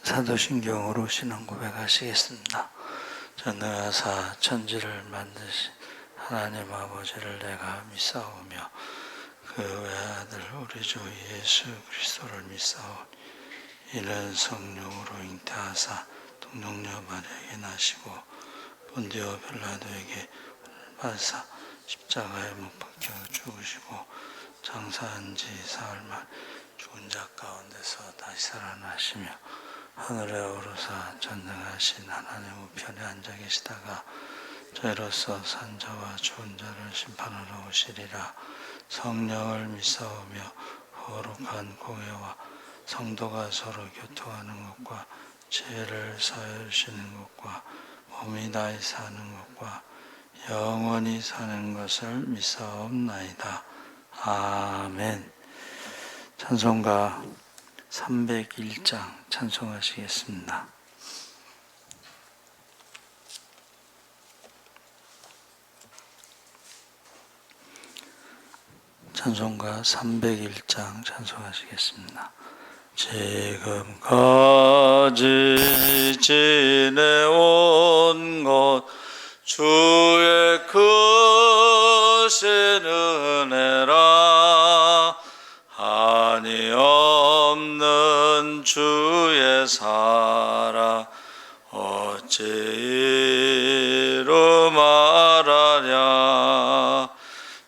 사도신경으로 신앙 고백하시겠습니다. 전능하사 천지를 만드신 하나님 아버지를 내가 믿사오며 그 외아들 우리 주 예수 그리스도를 믿사오니 이는 성령으로 잉태하사 동정녀 마리아에게 나시고 본디오 빌라도에게 받으사 십자가에 못 박혀 죽으시고 장사한 지 사흘 만 죽은 자 가운데서 다시 살아나시며 하늘에 오르사 전능하신 하나님 우편에 앉아 계시다가 저희로서 산자와 죽은 자를 심판하러 오시리라. 성령을 믿사오며 거룩한 공회와 성도가 서로 교통하는 것과 죄를 사하여 주시는 것과 몸이 다시 사는 것과 영원히 사는 것을 믿사옵나이다. 아멘. 찬송가 301장 찬송하시겠습니다. 찬송가 301장 찬송하시겠습니다. 지금까지 지내온 것 주의 크신 은혜라. 한이 없는 주의 사랑 어찌 이루 말하랴.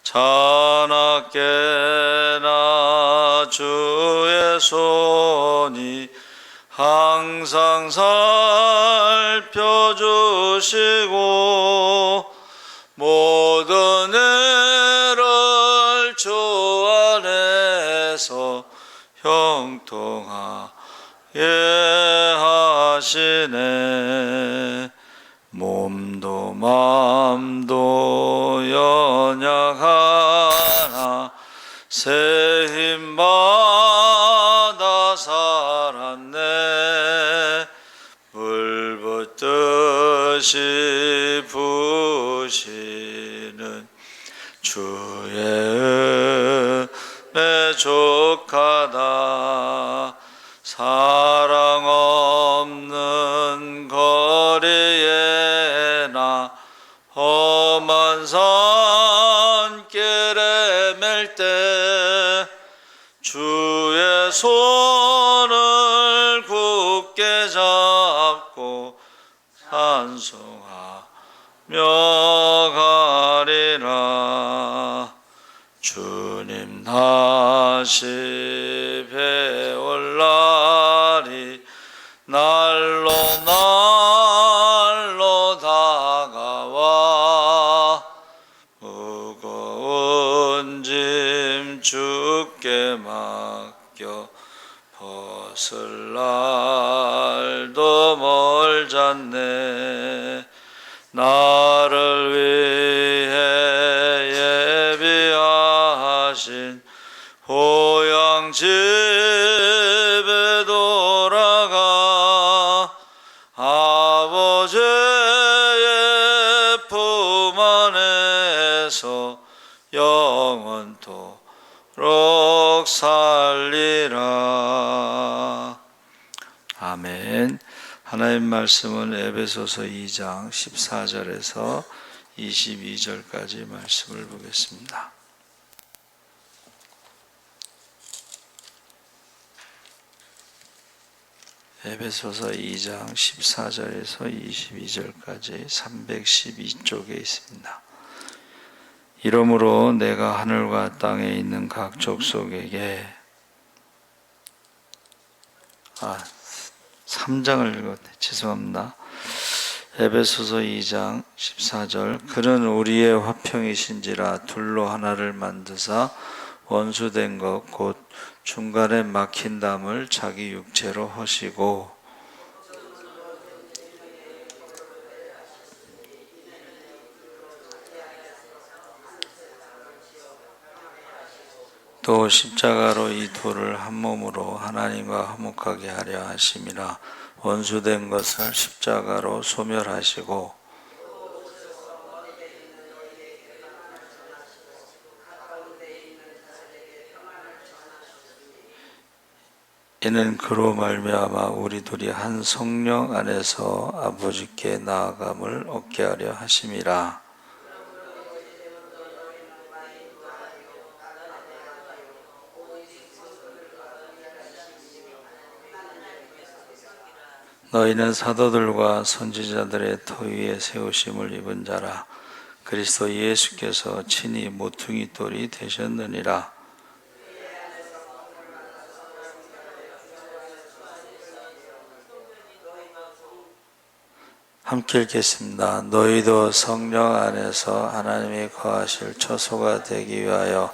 자나깨나 주의 손이 항상 살펴주시고 모든 애를 주 안에서 형통하게 하시네. 몸도 마음도 연약하나 새 힘받아 살았네. 물 붓듯이 부으시는 주의 은혜 족하다. 사랑 없는 거리에나 험한 산길에 맬 때 주의 손을 굳게 잡고 찬송하며 가리라. 주님 다시 배올 날이 날로 다가와 무거운 짐 주께 맡겨 벗을 날도 멀잖네. 나를 위해 예비하신 고향 집에 돌아가 아버지의 품 안에서 영원토록 살리라. 아멘. 하나님 말씀은 에베소서 2장 14절에서 22절까지 말씀을 보겠습니다. 에베소서 2장 14절에서 22절까지 312쪽에 있습니다. 이러므로 내가 하늘과 땅에 있는 각 족속에게 3장을 읽었네. 죄송합니다. 에베소서 2장 14절 그는 우리의 화평이신지라 둘로 하나를 만드사 원수된 것 곧 중간에 막힌 담을 자기 육체로 허시고 또 십자가로 이 둘을 한 몸으로 하나님과 화목하게 하려 하심이라. 원수된 것을 십자가로 소멸하시고 이는 그로 말미암아 우리 둘이 한 성령 안에서 아버지께 나아감을 얻게 하려 하심이라. 너희는 사도들과 선지자들의 터 위에 세우심을 입은 자라. 그리스도 예수께서 친히 모퉁이 돌이 되셨느니라. 함께 읽겠습니다. 너희도 성령 안에서 하나님이 거하실 처소가 되기 위하여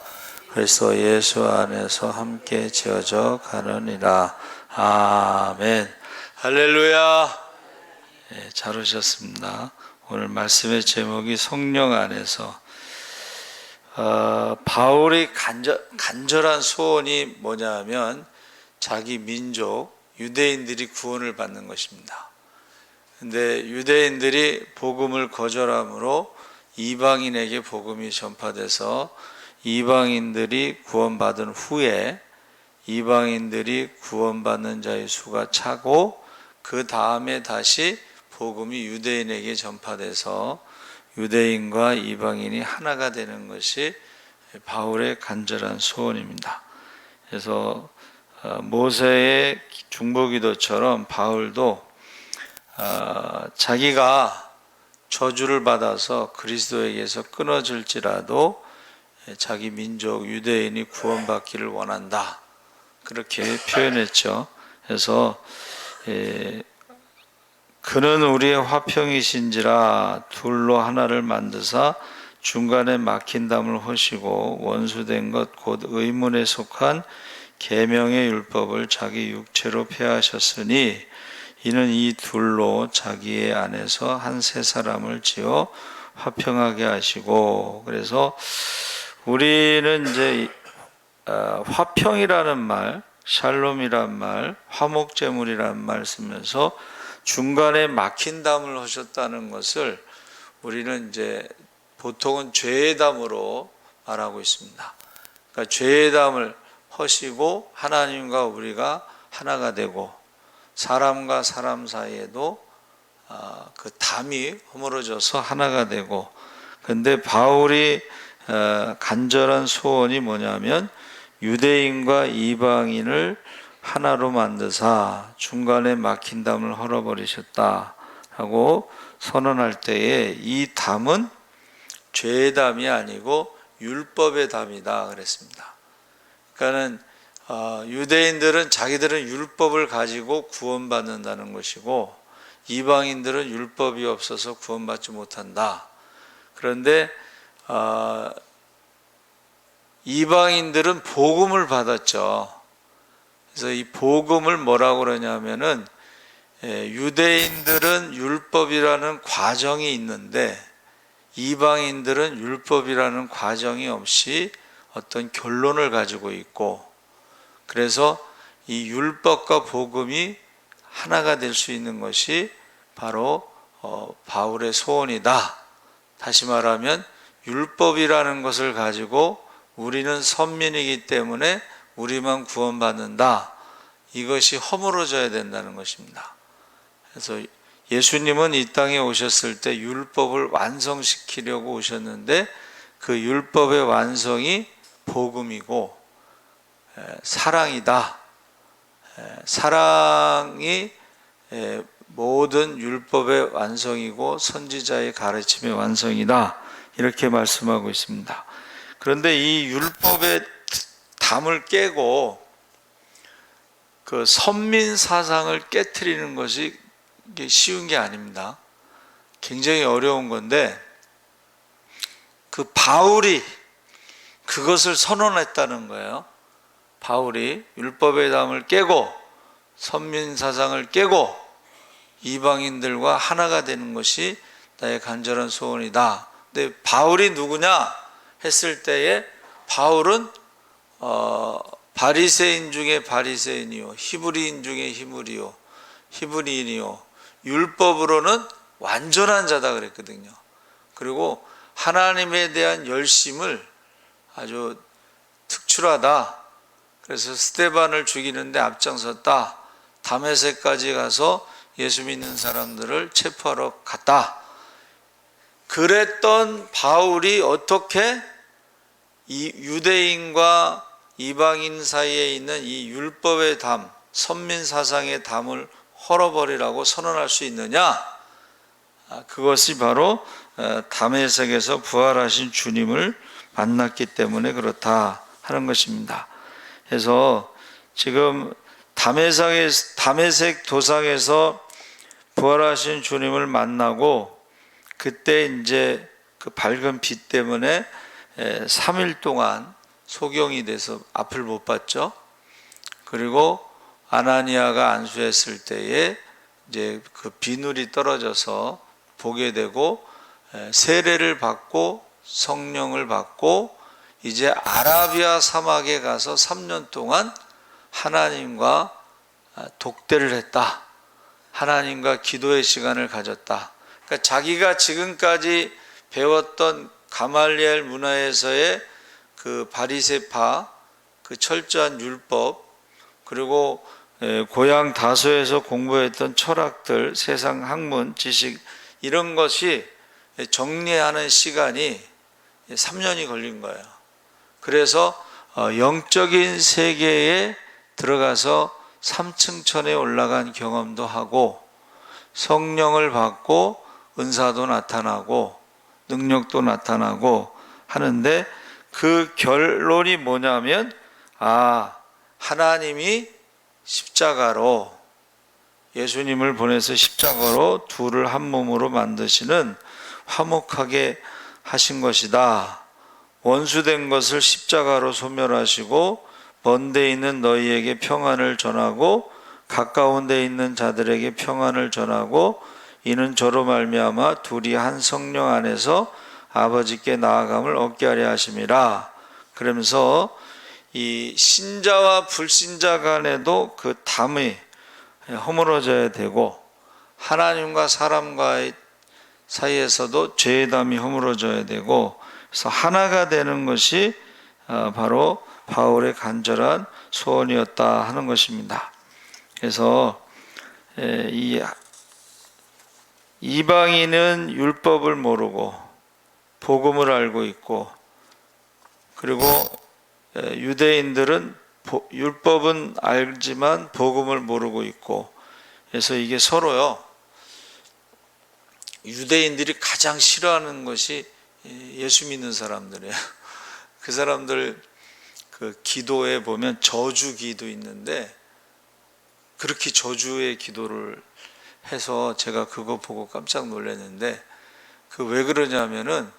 그리스도 예수 안에서 함께 지어져 가느니라. 아멘. 할렐루야. 네, 잘 오셨습니다. 오늘 말씀의 제목이 성령 안에서. 바울의 간절한 소원이 뭐냐면 자기 민족 유대인들이 구원을 받는 것입니다. 근데 유대인들이 복음을 거절함으로 이방인에게 복음이 전파돼서 이방인들이 구원받은 후에 이방인들이 구원받는 자의 수가 차고 그 다음에 다시 복음이 유대인에게 전파돼서 유대인과 이방인이 하나가 되는 것이 바울의 간절한 소원입니다. 그래서 모세의 중보기도처럼 바울도 자기가 저주를 받아서 그리스도에게서 끊어질지라도 자기 민족 유대인이 구원받기를 원한다, 그렇게 표현했죠. 그래서 그는 우리의 화평이신지라 둘로 하나를 만드사 중간에 막힌 담을 허시고 원수된 것 곧 의문에 속한 계명의 율법을 자기 육체로 폐하셨으니 이는 이 둘로 자기의 안에서 한 세 사람을 지어 화평하게 하시고. 그래서 우리는 이제 화평이라는 말, 샬롬이란 말, 화목제물이라는 말 쓰면서 중간에 막힌 담을 하셨다는 것을 우리는 이제 보통은 죄의 담으로 말하고 있습니다. 그러니까 죄의 담을 허시고 하나님과 우리가 하나가 되고 사람과 사람 사이에도 그 담이 허물어져서 하나가 되고. 그런데 바울이 간절한 소원이 뭐냐면 유대인과 이방인을 하나로 만드사 중간에 막힌 담을 헐어버리셨다라고 선언할 때에 이 담은 죄의 담이 아니고 율법의 담이다 그랬습니다. 그러니까는 유대인들은 자기들은 율법을 가지고 구원받는다는 것이고 이방인들은 율법이 없어서 구원받지 못한다. 그런데 이방인들은 복음을 받았죠. 그래서 이 복음을 뭐라고 그러냐면은 유대인들은 율법이라는 과정이 있는데 이방인들은 율법이라는 과정이 없이 어떤 결론을 가지고 있고, 그래서 이 율법과 복음이 하나가 될 수 있는 것이 바로 바울의 소원이다. 다시 말하면 율법이라는 것을 가지고 우리는 선민이기 때문에 우리만 구원받는다, 이것이 허물어져야 된다는 것입니다. 그래서 예수님은 이 땅에 오셨을 때 율법을 완성시키려고 오셨는데 그 율법의 완성이 복음이고 사랑이다. 사랑이 모든 율법의 완성이고 선지자의 가르침의 완성이다, 이렇게 말씀하고 있습니다. 그런데 이 율법의 담을 깨고 그 선민 사상을 깨트리는 것이 쉬운 게 아닙니다. 굉장히 어려운 건데 그 바울이 그것을 선언했다는 거예요. 바울이 율법의 담을 깨고 선민 사상을 깨고 이방인들과 하나가 되는 것이 나의 간절한 소원이다. 근데 바울이 누구냐 했을 때에 바울은 바리새인 중에 바리새인이요 히브리인 중에 히브리인이요 율법으로는 완전한 자다 그랬거든요. 그리고 하나님에 대한 열심을 아주 특출하다. 그래서 스데반을 죽이는데 앞장섰다. 다메섹까지 가서 예수 믿는 사람들을 체포하러 갔다. 그랬던 바울이 어떻게 이 유대인과 이방인 사이에 있는 이 율법의 담, 선민사상의 담을 헐어버리라고 선언할 수 있느냐? 그것이 바로 다메섹에서 부활하신 주님을 만났기 때문에 그렇다 하는 것입니다. 그래서 지금 다메섹 도상에서 부활하신 주님을 만나고 그때 이제 그 밝은 빛 때문에 3일 동안 소경이 돼서 앞을 못 봤죠. 그리고 아나니아가 안수했을 때에 이제 그 비늘이 떨어져서 보게 되고 세례를 받고 성령을 받고 이제 아라비아 사막에 가서 3년 동안 하나님과 독대를 했다. 하나님과 기도의 시간을 가졌다. 그러니까 자기가 지금까지 배웠던 가말리엘 문화에서의 그 바리새파, 그 철저한 율법, 그리고 고향 다소에서 공부했던 철학들, 세상 학문, 지식 이런 것이 정리하는 시간이 3년이 걸린 거예요. 그래서 영적인 세계에 들어가서 3층 천에 올라간 경험도 하고 성령을 받고 은사도 나타나고 능력도 나타나고 하는데 그 결론이 뭐냐면 하나님이 십자가로 예수님을 보내서 십자가로 둘을 한 몸으로 만드시는 화목하게 하신 것이다. 원수된 것을 십자가로 소멸하시고 먼 데 있는 너희에게 평안을 전하고 가까운 데 있는 자들에게 평안을 전하고 이는 저로 말미암아 둘이 한 성령 안에서 아버지께 나아감을 얻게 하려 하심이라. 그러면서 이 신자와 불신자 간에도 그 담이 허물어져야 되고 하나님과 사람과의 사이에서도 죄의 담이 허물어져야 되고 그래서 하나가 되는 것이 바로 바울의 간절한 소원이었다 하는 것입니다. 그래서 이 이방인은 율법을 모르고 복음을 알고 있고 그리고 유대인들은 율법은 알지만 복음을 모르고 있고 그래서 이게 서로요. 유대인들이 가장 싫어하는 것이 예수 믿는 사람들이에요. 그 사람들 그 기도에 보면 저주 기도 있는데 그렇게 저주의 기도를 해서 제가 그거 보고 깜짝 놀랐는데 그 왜 그러냐면은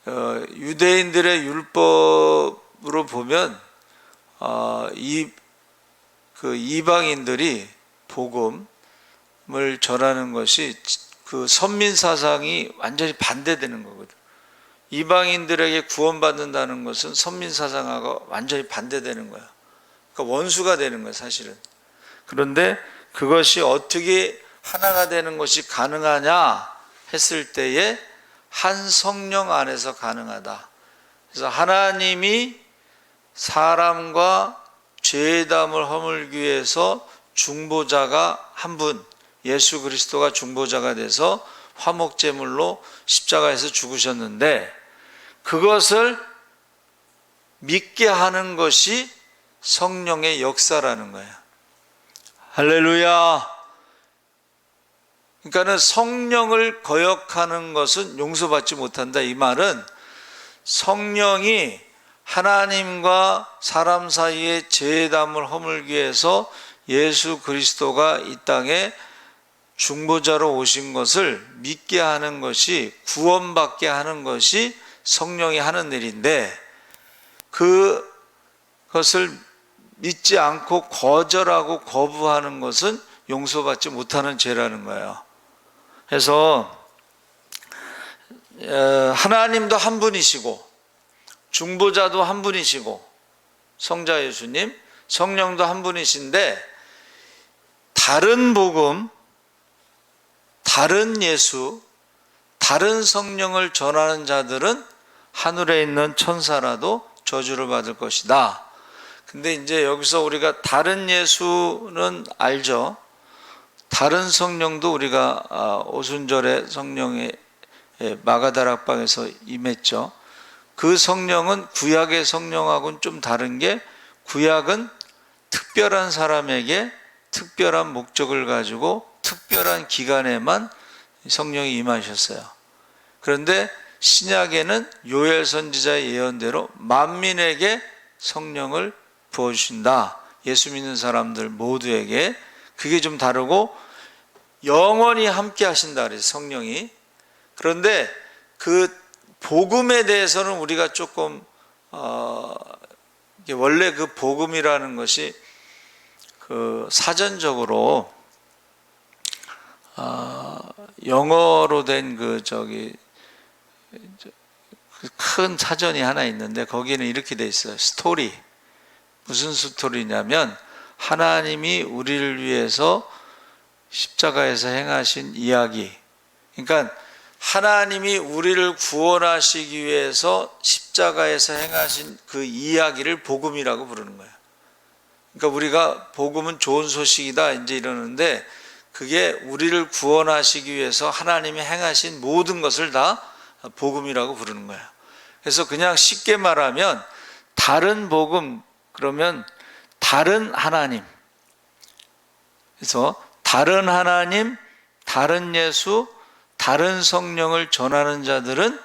유대인들의 율법으로 보면 그 이방인들이 복음을 전하는 것이 그 선민 사상이 완전히 반대되는 거거든. 이방인들에게 구원받는다는 것은 선민 사상하고 완전히 반대되는 거야. 그러니까 원수가 되는 거야, 사실은. 그런데 그것이 어떻게 하나가 되는 것이 가능하냐 했을 때에 한 성령 안에서 가능하다. 그래서 하나님이 사람과 죄의 담을 허물기 위해서 중보자가 한 분, 예수 그리스도가 중보자가 돼서 화목제물로 십자가에서 죽으셨는데 그것을 믿게 하는 것이 성령의 역사라는 거예요. 할렐루야. 그러니까는 성령을 거역하는 것은 용서받지 못한다. 이 말은 성령이 하나님과 사람 사이의 죄의 담을 허물기 위해서 예수 그리스도가 이 땅에 중보자로 오신 것을 믿게 하는 것이 구원받게 하는 것이 성령이 하는 일인데 그것을 믿지 않고 거절하고 거부하는 것은 용서받지 못하는 죄라는 거예요. 그래서 하나님도 한 분이시고 중보자도 한 분이시고 성자 예수님, 성령도 한 분이신데 다른 복음, 다른 예수, 다른 성령을 전하는 자들은 하늘에 있는 천사라도 저주를 받을 것이다. 근데 이제 여기서 우리가 다른 예수는 알죠. 다른 성령도 우리가 오순절에 성령의 마가다락방에서 임했죠. 그 성령은 구약의 성령하고는 좀 다른 게, 구약은 특별한 사람에게 특별한 목적을 가지고 특별한 기간에만 성령이 임하셨어요. 그런데 신약에는 요엘 선지자의 예언대로 만민에게 성령을 부어주신다. 예수 믿는 사람들 모두에게. 그게 좀 다르고 영원히 함께 하신다 그래서 성령이. 그런데 그 복음에 대해서는 우리가 조금 원래 그 복음이라는 것이 그 사전적으로 영어로 된 큰 사전이 하나 있는데 거기는 이렇게 돼 있어요. 스토리. 무슨 스토리냐면 하나님이 우리를 위해서 십자가에서 행하신 이야기. 그러니까 하나님이 우리를 구원하시기 위해서 십자가에서 행하신 그 이야기를 복음이라고 부르는 거예요. 그러니까 우리가 복음은 좋은 소식이다 이제 이러는데, 그게 우리를 구원하시기 위해서 하나님이 행하신 모든 것을 다 복음이라고 부르는 거예요. 그래서 그냥 쉽게 말하면 다른 복음, 그러면 다른 하나님. 그래서 다른 하나님, 다른 예수, 다른 성령을 전하는 자들은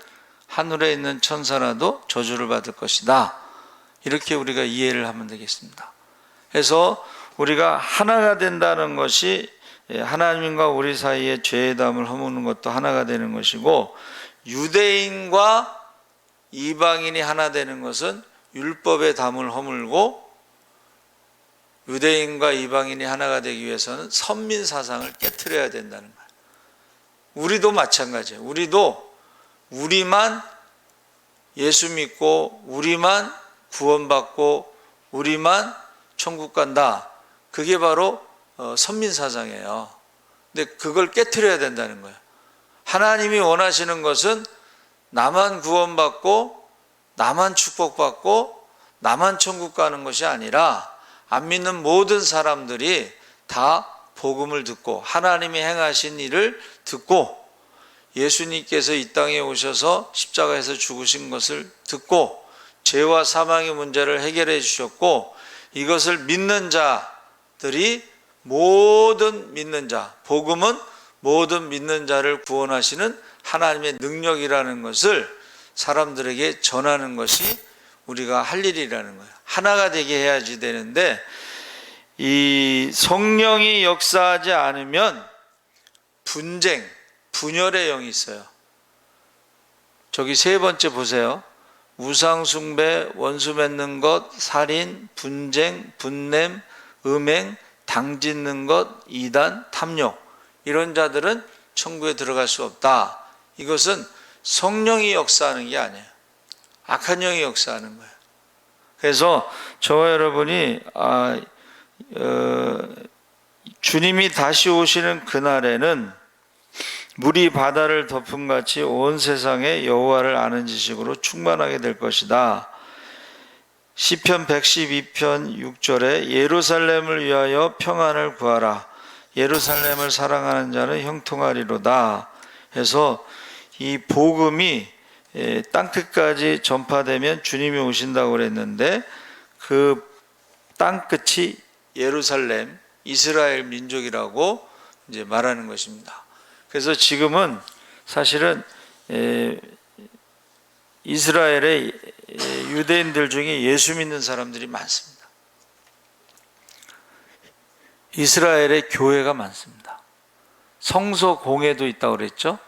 하늘에 있는 천사라도 저주를 받을 것이다. 이렇게 우리가 이해를 하면 되겠습니다. 그래서 우리가 하나가 된다는 것이 하나님과 우리 사이에 죄의 담을 허무는 것도 하나가 되는 것이고, 유대인과 이방인이 하나 되는 것은 율법의 담을 허물고, 유대인과 이방인이 하나가 되기 위해서는 선민 사상을 깨트려야 된다는 거예요. 우리도 마찬가지예요. 우리만 예수 믿고 우리만 구원받고 우리만 천국 간다. 그게 바로 선민 사상이에요. 근데 그걸 깨트려야 된다는 거예요. 하나님이 원하시는 것은 나만 구원받고 나만 축복받고 나만 천국 가는 것이 아니라 안 믿는 모든 사람들이 다 복음을 듣고 하나님이 행하신 일을 듣고 예수님께서 이 땅에 오셔서 십자가에서 죽으신 것을 듣고 죄와 사망의 문제를 해결해 주셨고, 이것을 믿는 자들이 모든 믿는 자, 복음은 모든 믿는 자를 구원하시는 하나님의 능력이라는 것을 사람들에게 전하는 것이 우리가 할 일이라는 거예요. 하나가 되게 해야지 되는데, 이 성령이 역사하지 않으면 분쟁, 분열의 영이 있어요. 저기 세 번째 보세요. 우상숭배, 원수 맺는 것, 살인, 분쟁, 분냄, 음행, 당짓는 것, 이단, 탐욕. 이런 자들은 천국에 들어갈 수 없다. 이것은 성령이 역사하는 게 아니에요. 악한 영이 역사하는 거예요. 그래서 저와 여러분이 주님이 다시 오시는 그날에는 물이 바다를 덮음같이 온 세상에 여호와를 아는 지식으로 충만하게 될 것이다. 시편 112편 6절에 예루살렘을 위하여 평안을 구하라. 예루살렘을 사랑하는 자는 형통하리로다. 해서 이 복음이 땅끝까지 전파되면 주님이 오신다고 그랬는데, 그 땅끝이 예루살렘, 이스라엘 민족이라고 이제 말하는 것입니다. 그래서 지금은 사실은 이스라엘의 유대인들 중에 예수 믿는 사람들이 많습니다. 이스라엘의 교회가 많습니다. 성서 공회도 있다고 그랬죠.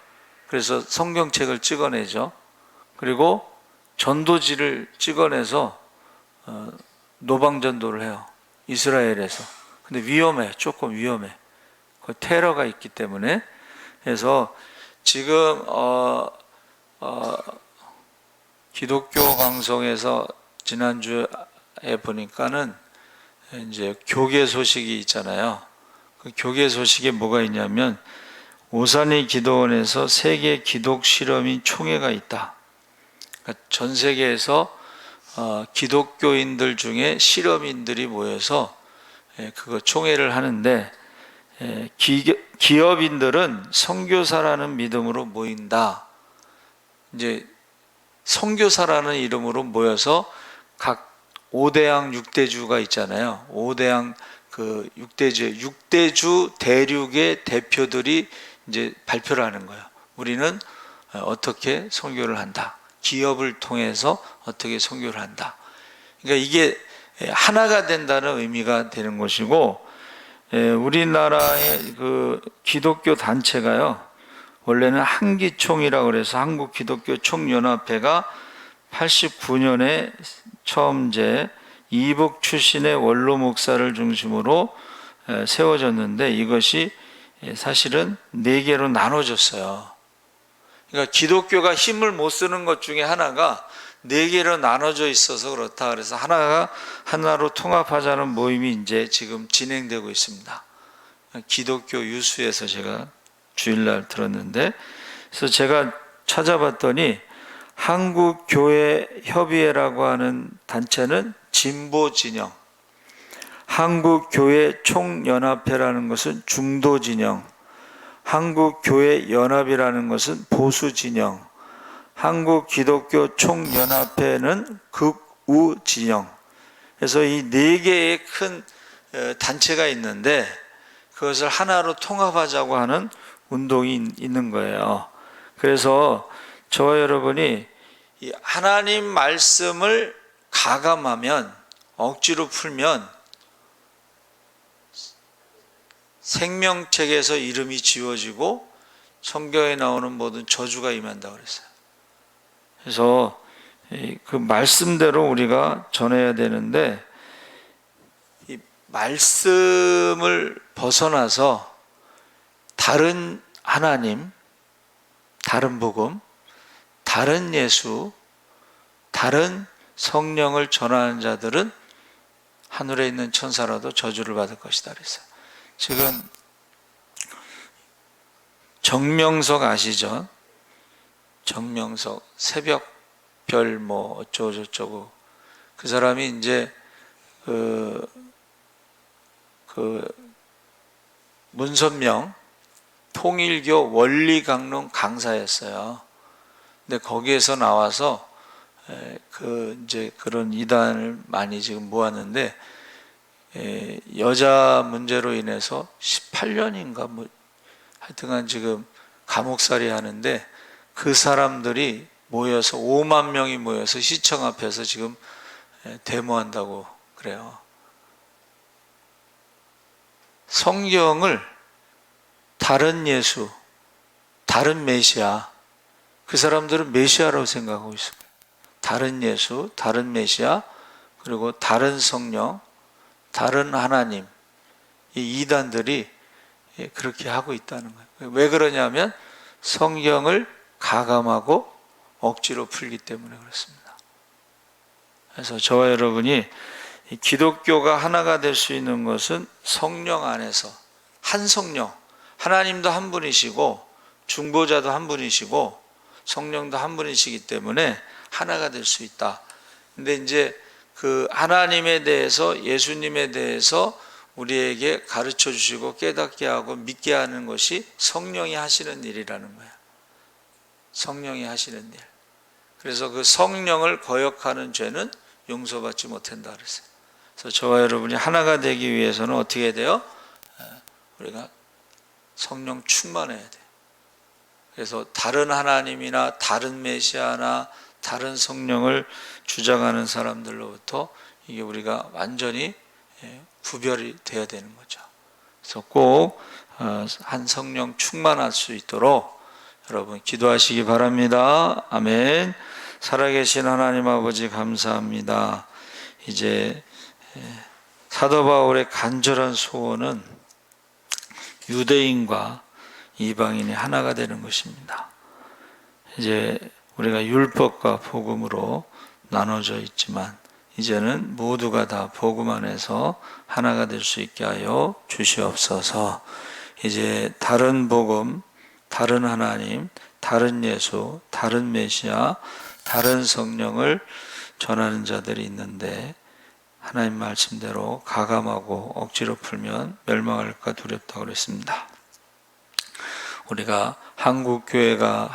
그래서 성경책을 찍어내죠. 그리고 전도지를 찍어내서 노방전도를 해요. 이스라엘에서. 근데 위험해. 조금 위험해. 그 테러가 있기 때문에. 그래서 지금 기독교 방송에서 지난주에 보니까는 이제 교계 소식이 있잖아요. 그 교계 소식에 뭐가 있냐면 오산리 기도원에서 세계 기독 실험인 총회가 있다. 그러니까 전 세계에서 기독교인들 중에 실험인들이 모여서 그거 총회를 하는데 기업인들은 선교사라는 믿음으로 모인다. 이제 선교사라는 이름으로 모여서 각 5대양 6대주가 있잖아요. 5대양 그 6대주 대륙의 대표들이 이제 발표를 하는 거예요. 우리는 어떻게 선교를 한다. 기업을 통해서 어떻게 선교를 한다. 그러니까 이게 하나가 된다는 의미가 되는 것이고, 우리나라의 그 기독교 단체가요, 원래는 한기총이라고 그래서 한국 기독교 총연합회가 89년에 처음 이제 이북 출신의 원로 목사를 중심으로 세워졌는데, 이것이 사실은 4개로 나눠졌어요. 그러니까 기독교가 힘을 못 쓰는 것 중에 하나가 4개로 나눠져 있어서 그렇다. 그래서 하나로 통합하자는 모임이 이제 지금 진행되고 있습니다. 기독교 유수에서 제가 주일날 들었는데, 그래서 제가 찾아봤더니 한국교회협의회라고 하는 단체는 진보 진영, 한국교회 총연합회라는 것은 중도 진영, 한국교회연합이라는 것은 보수 진영, 한국기독교 총연합회는 극우 진영. 그래서 이 4개의 큰 단체가 있는데 그것을 하나로 통합하자고 하는 운동이 있는 거예요. 그래서 저와 여러분이 이 하나님 말씀을 가감하면, 억지로 풀면 생명책에서 이름이 지워지고 성경에 나오는 모든 저주가 임한다고 그랬어요. 그래서 그 말씀대로 우리가 전해야 되는데, 이 말씀을 벗어나서 다른 하나님, 다른 복음, 다른 예수, 다른 성령을 전하는 자들은 하늘에 있는 천사라도 저주를 받을 것이다 그랬어요. 지금 정명석 아시죠? 정명석, 새벽별 뭐 어쩌고저쩌고, 그 사람이 이제 그 문선명 통일교 원리강론 강사였어요. 근데 거기에서 나와서 이제 그런 이단을 많이 지금 모았는데, 여자 문제로 인해서 18년인가 뭐 하여튼간 지금 감옥살이 하는데, 그 사람들이 모여서 5만 명이 모여서 시청 앞에서 지금 데모한다고 그래요. 성경을 다른 예수, 다른 메시아, 그 사람들은 메시아라고 생각하고 있습니다. 다른 예수, 다른 메시아, 그리고 다른 성령, 다른 하나님, 이 이단들이 그렇게 하고 있다는 거예요. 왜 그러냐면 성경을 가감하고 억지로 풀기 때문에 그렇습니다. 그래서 저와 여러분이 기독교가 하나가 될 수 있는 것은 성령 안에서, 한 성령, 하나님도 한 분이시고 중보자도 한 분이시고 성령도 한 분이시기 때문에 하나가 될 수 있다. 근데 이제 그 하나님에 대해서, 예수님에 대해서 우리에게 가르쳐 주시고 깨닫게 하고 믿게 하는 것이 성령이 하시는 일이라는 거예요. 성령이 하시는 일. 그래서 그 성령을 거역하는 죄는 용서받지 못한다 그랬어요. 그래서 저와 여러분이 하나가 되기 위해서는 어떻게 해야 돼요? 우리가 성령 충만해야 돼요. 그래서 다른 하나님이나 다른 메시아나 다른 성령을 주장하는 사람들로부터 이게 우리가 완전히 구별이 돼야 되는 거죠. 그래서 꼭 한 성령 충만할 수 있도록 여러분 기도하시기 바랍니다. 아멘. 살아계신 하나님 아버지 감사합니다. 이제 사도 바울의 간절한 소원은 유대인과 이방인이 하나가 되는 것입니다. 이제 우리가 율법과 복음으로 나눠져 있지만 이제는 모두가 다 복음 안에서 하나가 될 수 있게 하여 주시옵소서. 이제 다른 복음, 다른 하나님, 다른 예수, 다른 메시아, 다른 성령을 전하는 자들이 있는데 하나님 말씀대로 가감하고 억지로 풀면 멸망할까 두렵다고 그랬습니다. 우리가 한국 교회가